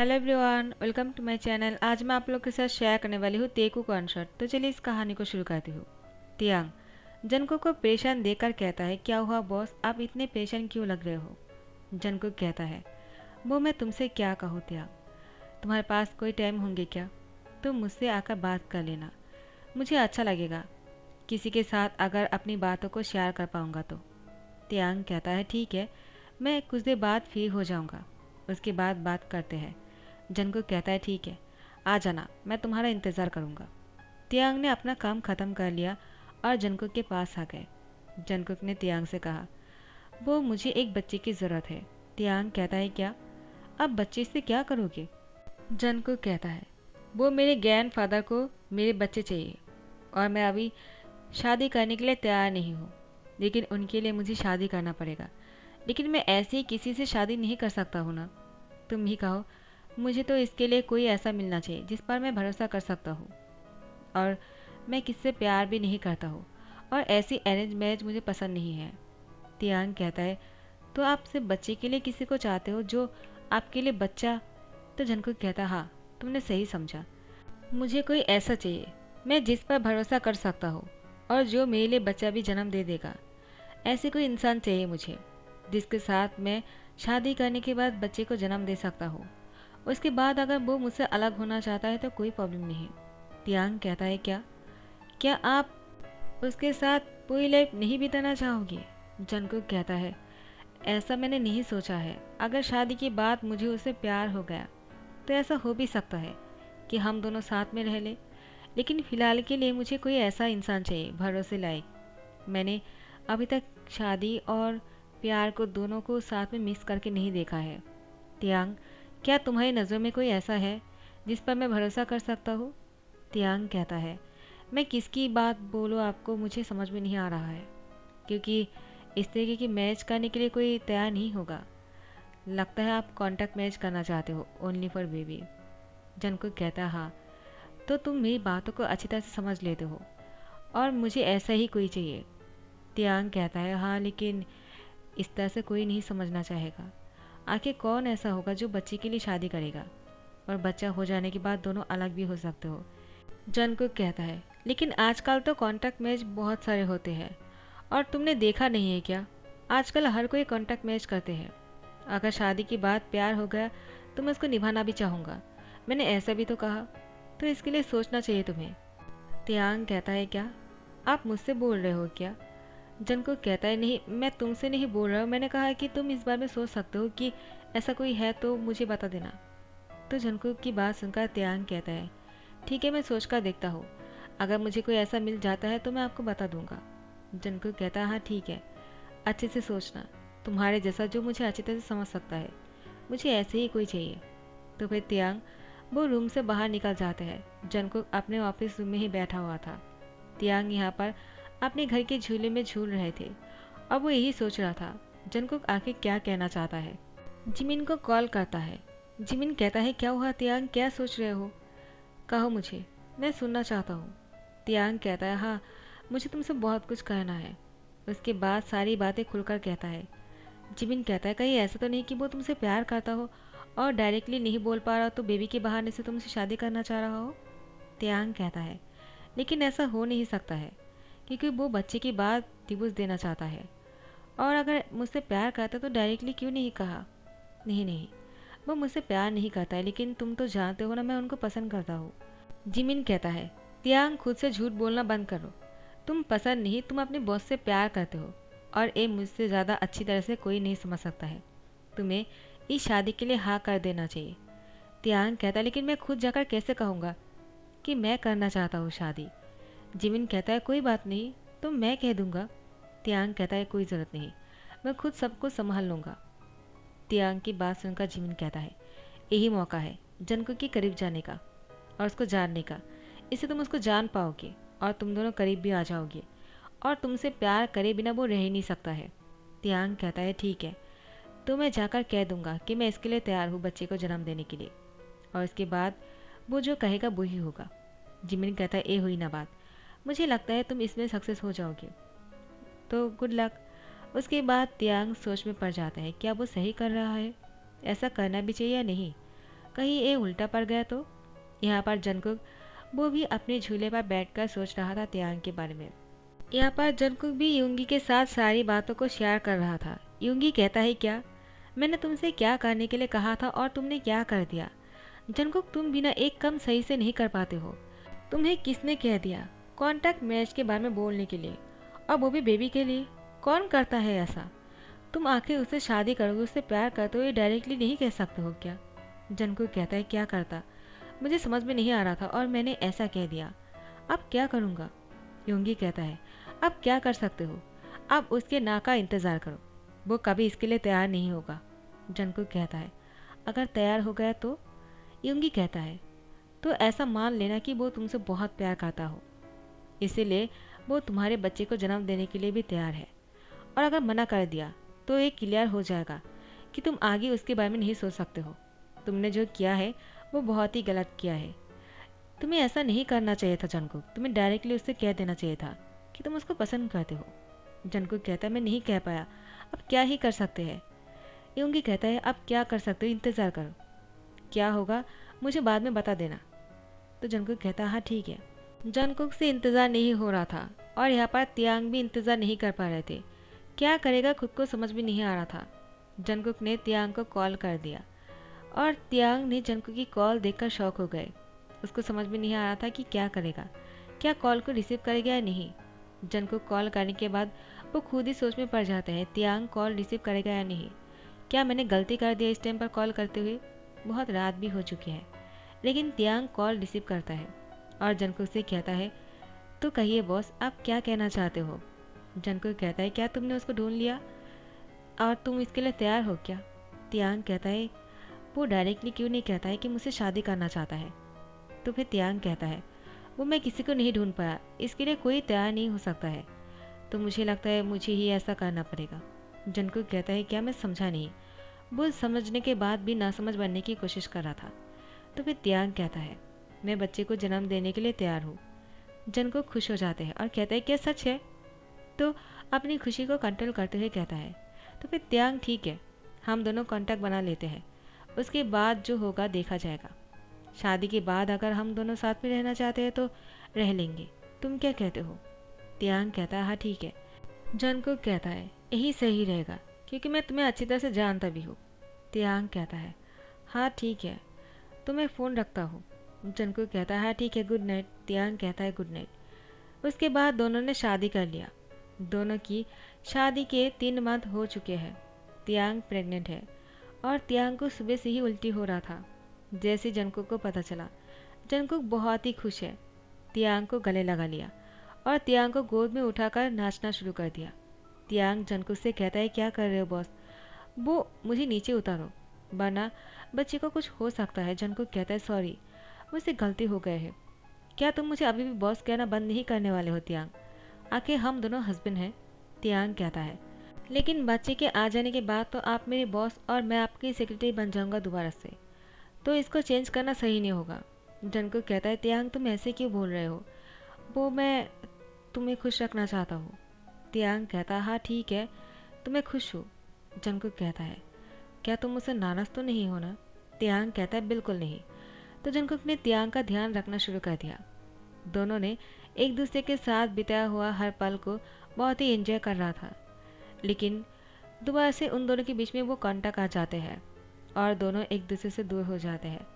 Hello everyone, welcome to my channel. आज मैं आप लोग के साथ शेयर करने वाली हूँ तेकू कॉन्सर्ट। तो चलिए इस कहानी को शुरू करती हूँ। तियांग जनकुक को परेशान देखकर कहता है, क्या हुआ बॉस, आप इतने परेशान क्यों लग रहे हो। जनकुक कहता है, वो मैं तुमसे क्या कहूँ तियांग, तुम्हारे पास कोई टाइम होंगे क्या? तुम मुझसे आकर बात कर लेना, मुझे अच्छा लगेगा किसी के साथ अगर अपनी बातों को शेयर कर पाऊँगा तो। तियांग कहता है, ठीक है, मैं कुछ देर बाद फ्री हो जाऊँगा, उसके बाद बात करते हैं। जनकुक कहता है, ठीक है, आ जाना, मैं तुम्हारा इंतज़ार करूँगा। तियांग ने अपना काम ख़त्म कर लिया और जनकुक के पास आ गए। जनकुक ने तियांग से कहा, वो मुझे एक बच्चे की ज़रूरत है। तियांग कहता है, क्या? अब बच्चे से क्या करोगे? जनकुक कहता है, वो मेरे ग्रैंडफादर को मेरे बच्चे चाहिए और मैं अभी शादी करने के लिए तैयार नहीं हूँ, लेकिन उनके लिए मुझे शादी करना पड़ेगा। लेकिन मैं ऐसे ही किसी से शादी नहीं कर सकता हूँ ना। तुम ही कहो, मुझे तो इसके लिए कोई ऐसा मिलना चाहिए जिस पर मैं भरोसा कर सकता हूँ, और मैं किससे प्यार भी नहीं करता हूँ, और ऐसी अरेंज मैरिज मुझे पसंद नहीं है। तियांग कहता है, तो आप सिर्फ बच्चे के लिए किसी को चाहते हो जो आपके लिए बच्चा? तो जनकुक कहता, हाँ, तुमने सही समझा, मुझे कोई ऐसा चाहिए मैं जिस पर भरोसा कर सकता हूँ और जो मेरे लिए बच्चा भी जन्म दे देगा। ऐसे कोई इंसान चाहिए मुझे जिसके साथ मैं शादी करने के बाद बच्चे को जन्म दे सकता हूँ। उसके बाद अगर वो मुझसे अलग होना चाहता है तो कोई प्रॉब्लम नहीं। तियांग कहता है, क्या क्या आप उसके साथ पूरी लाइफ नहीं बिताना चाहोगे? जनकुक कहता है, ऐसा मैंने नहीं सोचा है। अगर शादी के बाद मुझे उससे प्यार हो गया तो ऐसा हो भी सकता है कि हम दोनों साथ में रह लें, लेकिन फ़िलहाल के लिए मुझे कोई ऐसा इंसान चाहिए भरोसे लायक। मैंने अभी तक शादी और प्यार को दोनों को साथ में मिक्स करके नहीं देखा है। तियांग, क्या तुम्हारी नज़रों में कोई ऐसा है जिस पर मैं भरोसा कर सकता हूँ? तियांग कहता है, मैं किसकी बात बोलूँ आपको मुझे समझ में नहीं आ रहा है, क्योंकि इस तरीके की मैच करने के लिए कोई तैयार नहीं होगा। लगता है आप कॉन्टैक्ट मैच करना चाहते हो, ओनली फॉर बेबी। जनकुक कहता है, हाँ, तो तुम मेरी बातों को अच्छी तरह से समझ लेते हो और मुझे ऐसा ही कोई चाहिए। तियांग कहता है, हाँ, लेकिन इस तरह से कोई नहीं समझना चाहेगा। आखिर कौन ऐसा होगा जो बच्चे के लिए शादी करेगा और बच्चा हो जाने के बाद दोनों अलग भी हो सकते हो। जनकुक कहता है, लेकिन आजकल तो कॉन्टैक्ट मैच बहुत सारे होते हैं और तुमने देखा नहीं है क्या, आजकल हर कोई कॉन्टैक्ट मैच करते हैं। अगर शादी के बाद प्यार हो गया तो मैं उसको निभाना भी चाहूँगा, मैंने ऐसा भी तो कहा, तो इसके लिए सोचना चाहिए तुम्हें। तियांग कहता है, क्या आप मुझसे बोल रहे हो क्या? जनकुक कहता है, नहीं, मैं तुमसे नहीं बोल रहा हूँ, मैंने कहा कि तुम इस बारे में सोच सकते हो कि ऐसा कोई है तो मुझे बता देना। तो जनकुक की बात सुनकर तियांग कहता है, ठीक है, मैं सोच कर देखता हूँ, अगर मुझे कोई ऐसा मिल जाता है तो मैं आपको बता दूंगा। जनकुक कहता है, हाँ ठीक है, अच्छे से सोचना, तुम्हारे जैसा जो मुझे अच्छी तरह से समझ सकता है, मुझे ऐसे ही कोई चाहिए। तो फिर तियांग वो रूम से बाहर निकल जाते हैं। जनकुक अपने ऑफिस रूम में ही बैठा हुआ था। तियांग यहाँ पर अपने घर के झूले में झूल रहे थे और वो यही सोच रहा था, जनकुक आखिर क्या कहना चाहता है। जिमिन को कॉल करता है। जिमिन कहता है, क्या हुआ तियांग, क्या सोच रहे हो, कहो मुझे, मैं सुनना चाहता हूँ। तियांग कहता है, हाँ, मुझे तुमसे बहुत कुछ कहना है। उसके बाद सारी बातें खुलकर कहता है। जिमिन कहता है, कहीं ऐसा तो नहीं कि वो तुमसे प्यार करता हो और डायरेक्टली नहीं बोल पा रहा तो बेबी के बहाने से तुमसे शादी करना चाह रहा हो। तियांग कहता है, लेकिन ऐसा हो नहीं सकता है, क्योंकि वो बच्चे के बाद डिवोर्स देना चाहता है, और अगर मुझसे प्यार करता तो डायरेक्टली क्यों नहीं कहा। नहीं नहीं, वो मुझसे प्यार नहीं करता है, लेकिन तुम तो जानते हो ना, मैं उनको पसंद करता हूँ। जिमिन कहता है, तियांग, खुद से झूठ बोलना बंद करो, तुम पसंद नहीं, तुम अपने बॉस से प्यार करते हो, और ये मुझसे ज़्यादा अच्छी तरह से कोई नहीं समझ सकता है। तुम्हें इस शादी के लिए हाँ कर देना चाहिए। तियांग कहता है, लेकिन मैं खुद जाकर कैसे कहूँगा कि मैं करना चाहता हूँ शादी। जिमिन कहता है, कोई बात नहीं, तो मैं कह दूँगा। तियांग कहता है, कोई ज़रूरत नहीं, मैं खुद सब कुछ संभाल लूँगा। तियांग की बात सुनकर जिमिन कहता है, यही मौका है जनकुक के करीब जाने का और उसको जानने का, इससे तुम उसको जान पाओगे और तुम दोनों करीब भी आ जाओगे, और तुमसे प्यार करे बिना वो रह ही नहीं सकता है। तियांग कहता है, ठीक है, तो मैं जाकर कह दूंगा कि मैं इसके लिए तैयार हूँ बच्चे को जन्म देने के लिए, और इसके बाद वो जो कहेगा वो ही होगा। जिमिन कहता है, ये हुई ना बात, मुझे लगता है तुम इसमें सक्सेस हो जाओगे, तो गुड लक। उसके बाद तियांग सोच में पड़ जाता है, क्या वो सही कर रहा है, ऐसा करना भी चाहिए या नहीं। कहीं ये उल्टा पड़ गया तो। यहाँ पर जंगकुक वो भी अपने झूले पर बैठकर सोच रहा था त्यांग के बारे में। यहाँ पर जंगकुक भी यूंगी के साथ सारी बातों को शेयर कर रहा था। यूंगी कहता है क्या, मैंने तुमसे क्या करने के लिए कहा था और तुमने क्या कर दिया। जंगकुक तुम बिना एक काम सही से नहीं कर पाते हो। तुम्हें किसने कह दिया कॉन्टैक्ट मैच के बारे में बोलने के लिए, और वो भी बेबी के लिए। कौन करता है ऐसा। तुम आखिर उससे शादी करोगे, उससे प्यार करते हो, ये डायरेक्टली नहीं कह सकते हो क्या। जंगकुक कहता है क्या करता, मुझे समझ में नहीं आ रहा था और मैंने ऐसा कह दिया। अब क्या करूँगा। यूंगी कहता है अब क्या कर सकते हो, अब उसके ना का इंतज़ार करो, वो कभी इसके लिए तैयार नहीं होगा। जंगकुक कहता है अगर तैयार हो गया तो। यूंगी कहता है तो ऐसा मान लेना कि वो तुमसे बहुत प्यार करता हो, इसीलिए वो तुम्हारे बच्चे को जन्म देने के लिए भी तैयार है। और अगर मना कर दिया तो ये क्लियर हो जाएगा कि तुम आगे उसके बारे में नहीं सोच सकते हो। तुमने जो किया है वो बहुत ही गलत किया है। तुम्हें ऐसा नहीं करना चाहिए था जंगकुक, तुम्हें डायरेक्टली उससे कह देना चाहिए था कि तुम उसको पसंद करते हो। जंगकुक कहता है मैं नहीं कह पाया, अब क्या ही कर सकते हैं। यूंगी कहता है अब क्या कर सकते हो, इंतज़ार करो, क्या होगा मुझे बाद में बता देना। तो जंगकुक कहता है हाँ ठीक है। जंगकुक से इंतज़ार नहीं हो रहा था और यहाँ पर त्यांग भी इंतज़ार नहीं कर पा रहे थे। क्या करेगा खुद को समझ में नहीं आ रहा था। जंगकुक ने त्यांग को कॉल कर दिया और त्यांग ने जंगकुक की कॉल देखकर शॉक हो गए। उसको समझ में नहीं आ रहा था कि क्या करेगा, क्या कॉल को रिसीव करेगा या नहीं। जंगकुक कॉल करने के बाद वो खुद ही सोच में पड़ जाते हैं त्यांग कॉल रिसीव करेगा या नहीं। क्या मैंने गलती कर दिया इस टाइम पर कॉल करते हुए। बहुत रात भी हो चुकी है, लेकिन त्यांग कॉल रिसीव करता है और जंगकुक से कहता है तो कहिए बॉस आप क्या कहना चाहते हो। जंगकुक कहता है क्या तुमने उसको ढूंढ लिया और तुम इसके लिए तैयार हो क्या। त्यांग कहता है वो डायरेक्टली क्यों नहीं कहता है कि मुझसे शादी करना चाहता है। तो फिर त्यांग कहता है वो मैं किसी को नहीं ढूंढ पाया, इसके लिए कोई तैयार नहीं हो सकता है, तो मुझे लगता है मुझे ही ऐसा करना पड़ेगा। जंगकुक कहता है क्या, मैं समझा नहीं। वो समझने के बाद भी नासमझ बनने की कोशिश कर रहा था। तो फिर त्यांग कहता है मैं बच्चे को जन्म देने के लिए तैयार हूँ। जंगकुक खुश हो जाते हैं और कहता है क्या सच है। तो अपनी खुशी को कंट्रोल करते हुए कहता है तो फिर त्यांग ठीक है, हम दोनों कॉन्टैक्ट बना लेते हैं, उसके बाद जो होगा देखा जाएगा। शादी के बाद अगर हम दोनों साथ में रहना चाहते हैं तो रह लेंगे, तुम क्या कहते हो। त्यांग कहता है हाँ ठीक है। जंगकुक कहता है यही सही रहेगा क्योंकि मैं तुम्हें अच्छी तरह से जानता भी हूँ। त्यांग कहता है हाँ ठीक है, तो मैं फ़ोन रखता हूँ। जंगकुक कहता है हाँ ठीक है, गुड नाइट। त्यांग कहता है गुड नाइट। उसके बाद दोनों ने शादी कर लिया। दोनों की शादी के 3 मंथ हो चुके हैं। त्यांग प्रेग्नेंट है और त्यांग को सुबह से ही उल्टी हो रहा था। जैसे जंगकुक को पता चला, जंगकुक बहुत ही खुश है। त्यांग को गले लगा लिया और त्यांग को गोद में उठाकर नाचना शुरू कर दिया। त्यांग जंगकुक से कहता है क्या कर रहे हो बॉस, वो मुझे नीचे उतारो वरना बच्चे को कुछ हो सकता है। जंगकुक कहता है सॉरी, मुझसे गलती हो गई है। क्या तुम मुझे अभी भी बॉस कहना बंद नहीं करने वाले हो त्यांग, आखिर हम दोनों हस्बैंड हैं। त्यांग कहता है लेकिन बच्चे के आ जाने के बाद तो आप मेरे बॉस और मैं आपकी सेक्रेटरी बन जाऊंगा दोबारा से, तो इसको चेंज करना सही नहीं होगा। जंगकुक कहता है त्यांग तुम ऐसे क्यों बोल रहे हो, वो मैं तुम्हें खुश रखना चाहता हूँ। त्यांग कहता है हाँ ठीक है, तो मैं खुश हूँ। जंगकुक कहता है क्या तुम मुझसे नाराज़ तो नहीं हो ना। त्यांग कहता है बिल्कुल नहीं। तो जंगकुक ने त्यांग का ध्यान रखना शुरू कर दिया। दोनों ने एक दूसरे के साथ बिताया हुआ हर पल को बहुत ही एंजॉय कर रहा था, लेकिन दोबारा से उन दोनों के बीच में वो कांटेक्ट आ जाते हैं और दोनों एक दूसरे से दूर हो जाते हैं।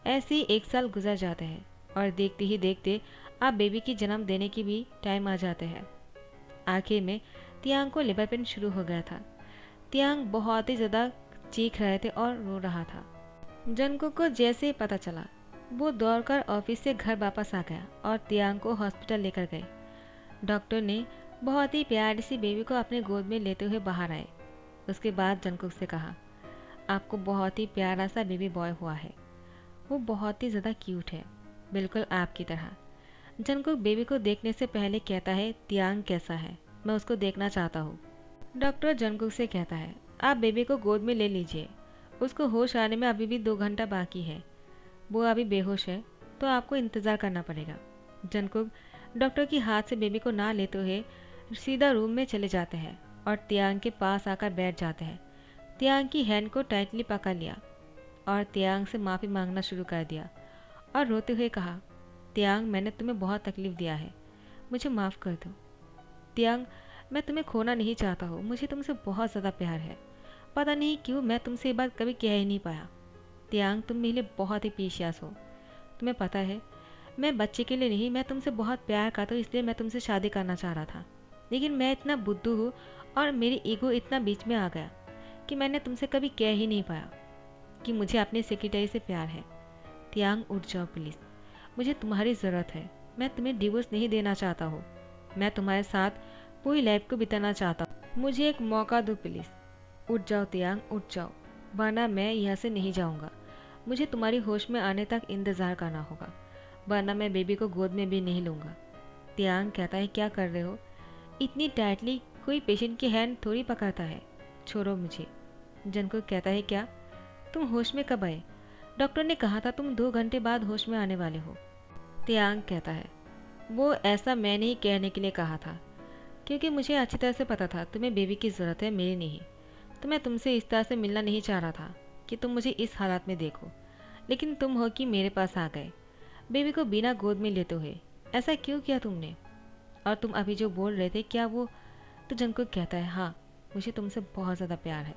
ऐसे ही 1 साल गुजर जाते हैं और देखते ही देखते आप बेबी की जन्म देने की भी टाइम आ जाते हैं। आखिर में त्यांग को लेबर पेन शुरू हो गया था। त्यांग बहुत ही ज़्यादा चीख रहे थे और रो रहा था। जंगकुक को जैसे ही पता चला, वो दौड़कर ऑफिस से घर वापस आ गया और त्यांग को हॉस्पिटल लेकर गए। डॉक्टर ने बहुत ही प्यारी सी बेबी को अपने गोद में लेते हुए बाहर आए। उसके बाद जंगकुक से कहा आपको बहुत ही प्यारा सा बेबी बॉय हुआ है, वो बहुत ही ज़्यादा क्यूट है, बिल्कुल आपकी तरह। जंगकुक बेबी को देखने से पहले कहता है त्यांग कैसा है, मैं उसको देखना चाहता हूँ। डॉक्टर जंगकुक से कहता है आप बेबी को गोद में ले लीजिए, उसको होश आने में अभी भी 2 घंटा बाकी है, वो अभी बेहोश है तो आपको इंतज़ार करना पड़ेगा। जंगकुक डॉक्टर की हाथ से बेबी को ना लेते हुए सीधा रूम में चले जाते हैं और त्यांग के पास आकर बैठ जाते हैं। त्यांग की हैंड को टाइटली पकड़ लिया और तियांग से माफ़ी मांगना शुरू कर दिया और रोते हुए कहा, तियांग मैंने तुम्हें बहुत तकलीफ़ दिया है, मुझे माफ़ कर दो। तियांग मैं तुम्हें खोना नहीं चाहता हूँ, मुझे तुमसे बहुत ज़्यादा प्यार है, पता नहीं क्यों मैं तुमसे ये बात कभी कह ही नहीं पाया। तियांग तुम मेरे लिए बहुत ही प्रीशियस हो, तुम्हें पता है मैं बच्चे के लिए नहीं, मैं तुमसे बहुत प्यार करता हूँ, इसलिए मैं तुमसे शादी करना चाह रहा था, लेकिन मैं इतना बुद्धू हूँ और मेरी ईगो इतना बीच में आ गया कि मैंने तुमसे कभी कह ही नहीं पाया कि मुझे अपनी सेक्रेटरी से प्यार है। तियांग उठ जाओ प्लीज़, मुझे तुम्हारी ज़रूरत है, मैं तुम्हें डिवोर्स नहीं देना चाहता हूँ, मैं तुम्हारे साथ पूरी लाइफ को बिताना चाहता हूँ, मुझे एक मौका दो प्लीज़। उठ जाओ तियांग, उठ जाओ, वरना मैं यहाँ से नहीं जाऊँगा, मुझे तुम्हारी होश में आने तक इंतज़ार करना होगा, वरना मैं बेबी को गोद में भी नहीं लूँगा। तियांग कहता है क्या कर रहे हो, इतनी टाइटली कोई पेशेंट की हैंड थोड़ी पकड़ता है, छोड़ो मुझे। जंगकुक कहता है क्या, तुम होश में कब आए, डॉक्टर ने कहा था तुम 2 घंटे बाद होश में आने वाले हो। तियांग कहता है वो ऐसा मैंने ही कहने के लिए कहा था, क्योंकि मुझे अच्छी तरह से पता था तुम्हें बेबी की ज़रूरत है, मेरी नहीं, तो मैं तुमसे इस तरह से मिलना नहीं चाह रहा था कि तुम मुझे इस हालात में देखो, लेकिन तुम हो कि मेरे पास आ गए, बेबी को बिना गोद में लेते हुए। ऐसा क्यों किया तुमने, और तुम अभी जो बोल रहे थे क्या वो। तो जंगकुक कहता है हाँ, मुझे तुमसे बहुत ज़्यादा प्यार है,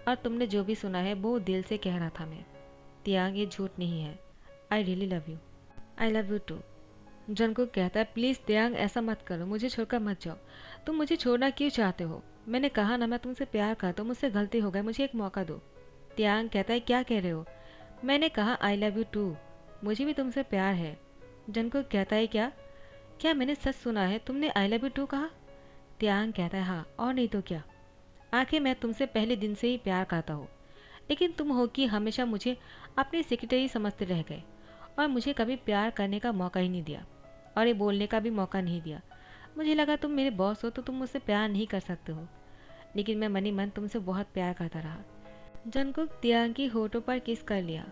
और तुमने जो भी सुना है वो दिल से कह रहा था मैं। तियांग ये झूठ नहीं है, I really love you, I love you too. Jungkook कहता है प्लीज़ तियांग ऐसा मत करो, मुझे छोड़कर मत जाओ, तुम मुझे छोड़ना क्यों चाहते हो, मैंने कहा ना मैं तुमसे प्यार करता हूँ, मुझसे गलती हो गई, मुझे एक मौका दो। तियांग कहता है क्या कह रहे हो, मैंने कहा आई लव यू टू, मुझे भी तुमसे प्यार है। जंगकुक कहता है क्या क्या मैंने सच सुना है, तुमने आई लव यू टू कहा। तियांग कहता है हाँ, और नहीं तो क्या, आखिर मैं तुमसे पहले दिन से ही प्यार करता हूँ, लेकिन तुम हो कि हमेशा मुझे अपनी सेक्रेटरी समझते रह गए और मुझे कभी प्यार करने का मौका ही नहीं दिया और ये बोलने का भी मौका नहीं दिया। मुझे लगा तुम मेरे बॉस हो तो तुम मुझसे प्यार नहीं कर सकते हो, लेकिन मैं मनी मन तुमसे बहुत प्यार करता रहा। जंगकुक तियांग की होठों पर किस कर लिया।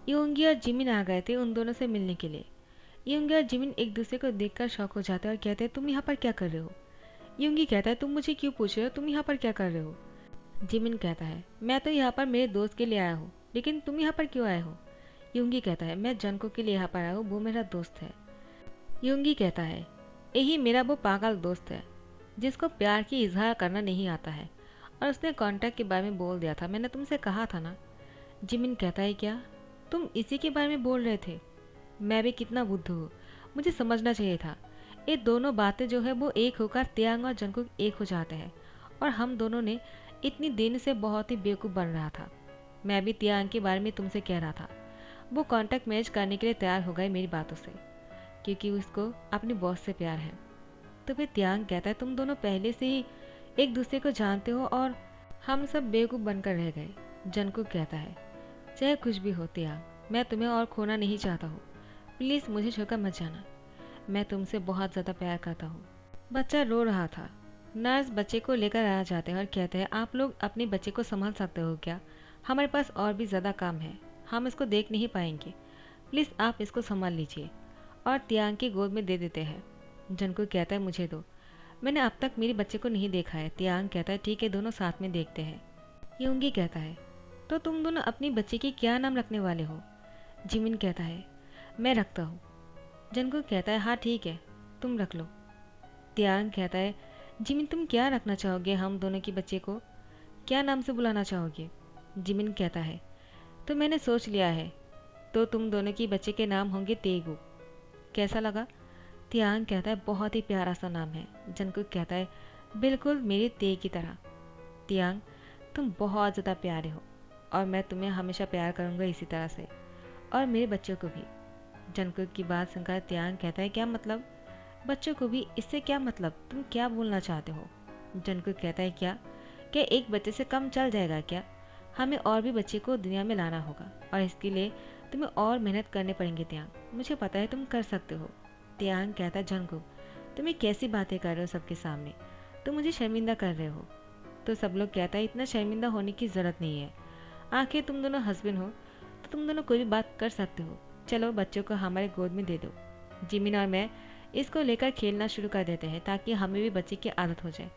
योंगी और जिमिन आ गए थे उन दोनों से मिलने के लिए। योंगी और जिमिन एक दूसरे को देखकर शॉक हो जाते हैं और कहते हैं तुम यहाँ पर क्या कर रहे हो। योंगी कहता है तुम मुझे क्यों पूछ रहे हो, तुम यहाँ पर क्या कर रहे हो। जिमिन कहता है मैं तो यहाँ पर मेरे दोस्त के लिए आया हूँ, लेकिन तुम यहाँ पर क्यों आए हो। योंगी कहता है मैं जंगकुक के लिए यहाँ पर आया हूँ, वो मेरा दोस्त है। योंगी कहता है यही मेरा वो पागल दोस्त है जिसको प्यार की इजहार करना नहीं आता है, और उसने कॉन्टैक्ट के बारे में बोल दिया था, मैंने तुमसे कहा था ना। जिमिन कहता है क्या तुम इसी के बारे में बोल रहे थे, मैं भी कितना बुद्धू हूँ, मुझे समझना चाहिए था। ये दोनों बातें जो है वो एक होकर तियांग और जंगकुक एक हो जाते हैं, और हम दोनों ने इतनी दिन से बहुत ही बेवकूफ़ बन रहा था। मैं भी तियांग के बारे में तुमसे कह रहा था, वो कॉन्टैक्ट मैच करने के लिए तैयार हो गए मेरी बातों से, क्योंकि उसको अपने बॉस से प्यार है। तो फिर तियांग कहता है तुम दोनों पहले से ही एक दूसरे को जानते हो और हम सब बेवकूफ़ बनकर रह गए। जंगकुक कहता है चाहे कुछ भी हो तियांग, मैं तुम्हें और खोना नहीं चाहता हूँ, प्लीज़ मुझे छोड़कर मत जाना, मैं तुमसे बहुत ज़्यादा प्यार करता हूँ। बच्चा रो रहा था। नर्स बच्चे को लेकर आ जाते हैं और कहते हैं आप लोग अपने बच्चे को संभाल सकते हो क्या, हमारे पास और भी ज़्यादा काम है, हम इसको देख नहीं पाएंगे, प्लीज़ आप इसको संभाल लीजिए, और तियांग की गोद में दे देते हैं। जंगकुक कहता है मुझे दो, मैंने अब तक मेरे बच्चे को नहीं देखा है। तियांग कहता है ठीक है दोनों साथ में देखते हैं। योंगी कहता है तो तुम दोनों अपनी बच्ची की क्या नाम रखने वाले हो। जिमिन कहता है मैं रखता हूँ। जंगकुक कहता है हाँ ठीक है तुम रख लो। तियांग कहता है जिमिन तुम क्या रखना चाहोगे, हम दोनों की बच्चे को क्या नाम से बुलाना चाहोगे। जिमिन कहता है तो मैंने सोच लिया है, तो तुम दोनों की बच्चे के नाम होंगे तेगू, कैसा लगा। तियांग कहता है बहुत ही प्यारा सा नाम है। जंगकुक कहता है बिल्कुल मेरे ते की तरह। तियांग तुम बहुत ज़्यादा प्यारे हो और मैं तुम्हें हमेशा प्यार करूँगा इसी तरह से, और मेरे बच्चों को भी। जंगकुक की बात सुनकर तियांग कहता है क्या मतलब, बच्चों को भी, इससे क्या मतलब, तुम क्या बोलना चाहते हो। जंगकुक कहता है क्या क्या एक बच्चे से कम चल जाएगा क्या, हमें और भी बच्चे को दुनिया में लाना होगा, और इसके लिए तुम्हें और मेहनत करने पड़ेंगे तियांग, मुझे पता है तुम कर सकते हो। तियांग कहता है जंगकुक तुम ये कैसी बातें कर रहे हो सबके सामने, तुम मुझे शर्मिंदा कर रहे हो। तो सब लोग कहता है इतना शर्मिंदा होने की ज़रूरत नहीं है, आखिर तुम दोनों हस्बैंड हो तो तुम दोनों कोई भी बात कर सकते हो, चलो बच्चों को हमारे गोद में दे दो। जिमिन और मैं इसको लेकर खेलना शुरू कर देते हैं ताकि हमें भी बच्चे की आदत हो जाए,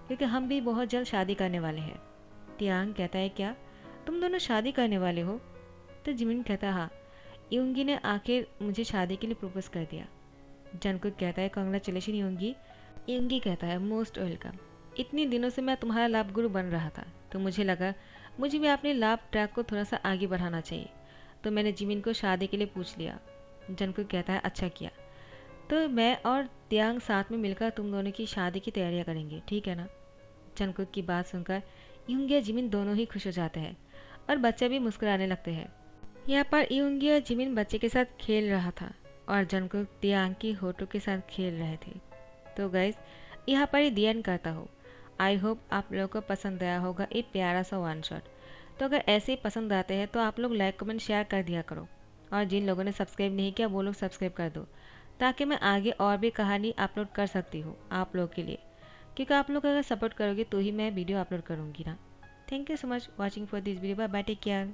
क्योंकि हम भी बहुत जल्द शादी करने वाले हैं। तियांग कहता है क्या तुम दोनों शादी करने वाले हो। तो जिमिन कहता है हाँ, यूंगी ने आखिर मुझे शादी के लिए प्रपोज कर दिया। जंगकुक कहता है कॉन्ग्रेचुलेशन यूंगी। यूंगी कहता है मोस्ट वेलकम। इतने दिनों से मैं तुम्हारा लाभ गुरु बन रहा था, तो मुझे लगा मुझे भी अपने लाभ ट्रैक को थोड़ा सा आगे बढ़ाना चाहिए, तो मैंने जिमिन को शादी के लिए पूछ लिया। जंगकुक कहता है अच्छा किया, तो मैं और त्यांग साथ में मिलकर तुम दोनों की शादी की तैयारियां करेंगे, ठीक है ना। जंगकुक की बात सुनकर यूंगी और जिमिन दोनों ही खुश हो जाते हैं और बच्चे भी मुस्कुराने लगते हैं। यहाँ पर यूंगी और जिमिन बच्चे के साथ खेल रहा था और जंगकुक त्यांग की होठों के साथ खेल रहे थे। तो गाइस, यहाँ पर ही दी एंड करता हूँ। आई होप आप लोगों को पसंद आया होगा ये प्यारा सा वन शॉट। तो अगर ऐसे ही पसंद आते हैं तो आप लोग लाइक कमेंट शेयर कर दिया करो, और जिन लोगों ने सब्सक्राइब नहीं किया वो लोग सब्सक्राइब कर दो, ताकि मैं आगे और भी कहानी अपलोड कर सकती हूँ आप लोगों के लिए, क्योंकि आप लोग अगर सपोर्ट करोगे तो ही मैं वीडियो अपलोड करूँगी ना। Thank you so much watching for this video. Bye bye, take care.